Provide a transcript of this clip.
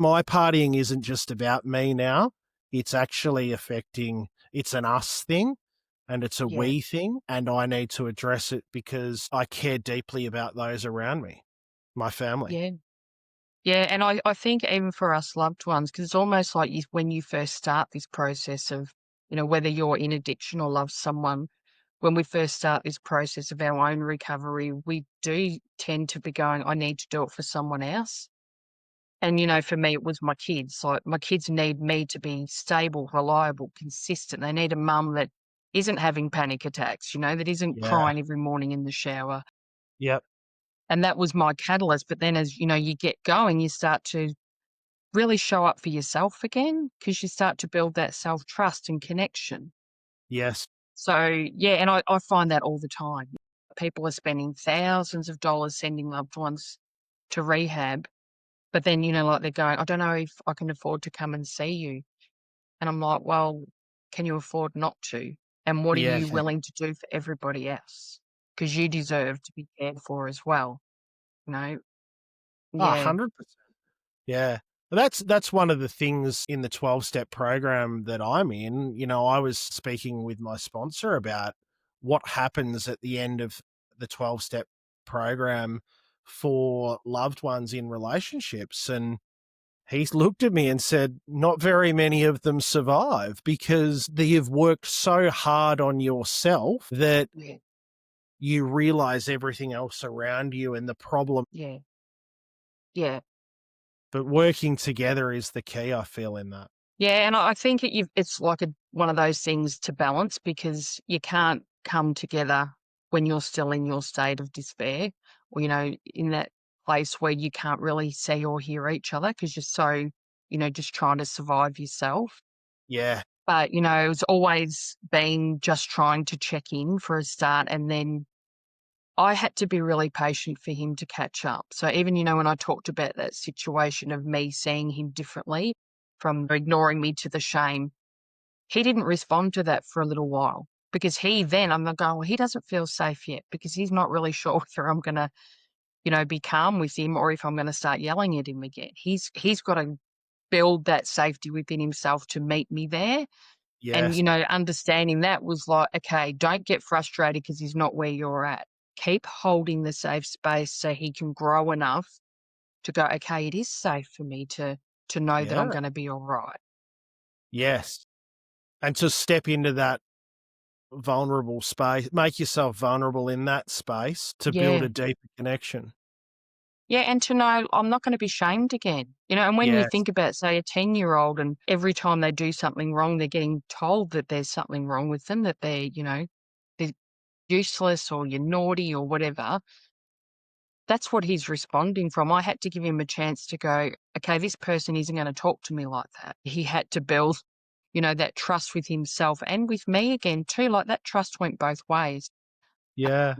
My partying isn't just about me now. It's actually it's an us thing and it's a Yeah. we thing. And I need to address it because I care deeply about those around me, my family. Yeah. Yeah, and I think even for us loved ones, because it's almost like when you first start this process of, whether you're in addiction or love someone, when we first start this process of our own recovery, we do tend to be going, I need to do it for someone else. And, for me, it was my kids. Like, my kids need me to be stable, reliable, consistent. They need a mum that isn't having panic attacks, that isn't Yeah. crying every morning in the shower. Yep. And that was my catalyst. But then as, you get going, you start to really show up for yourself again because you start to build that self-trust and connection. Yes. So, yeah, and I find that all the time. People are spending thousands of dollars sending loved ones to rehab, but then, like they're going, I don't know if I can afford to come and see you. And I'm like, well, can you afford not to? And what are Yeah. you willing to do for everybody else? Because you deserve to be cared for as well. You know? Oh, Yeah. 100%. Yeah. That's one of the things in the 12-step program that I'm in. I was speaking with my sponsor about what happens at the end of the 12-step program for loved ones in relationships. And he's looked at me and said, not very many of them survive because you've worked so hard on yourself that Yeah. you realize everything else around you and the problem. Yeah. Yeah. But working together is the key, I feel, in that. Yeah, and I think it's like one of those things to balance because you can't come together when you're still in your state of despair or, in that place where you can't really see or hear each other because you're so, just trying to survive yourself. Yeah. But, it's always been just trying to check in for a start. And then I had to be really patient for him to catch up. So even, when I talked about that situation of me seeing him differently from ignoring me to the shame, he didn't respond to that for a little while because I'm not going, well, he doesn't feel safe yet because he's not really sure whether I'm going to, be calm with him or if I'm going to start yelling at him again. He's got to build that safety within himself to meet me there. And, Yes. understanding that was like, okay, don't get frustrated because he's not where you're at. Keep holding the safe space so he can grow enough to go, okay, it is safe for me to know that I'm Yeah. going to be all right. Yes. And to step into that vulnerable space, make yourself vulnerable in that space to build Yeah. a deeper connection. Yeah, and to know I'm not gonna be shamed again, and when you Yes. think about, say, a 10-year-old and every time they do something wrong, they're getting told that there's something wrong with them, that they're useless or you're naughty or whatever, that's what he's responding from. I had to give him a chance to go, "Okay, this person isn't gonna talk to me like that." He had to build, that trust with himself and with me again too, like, that trust went both ways. Yeah.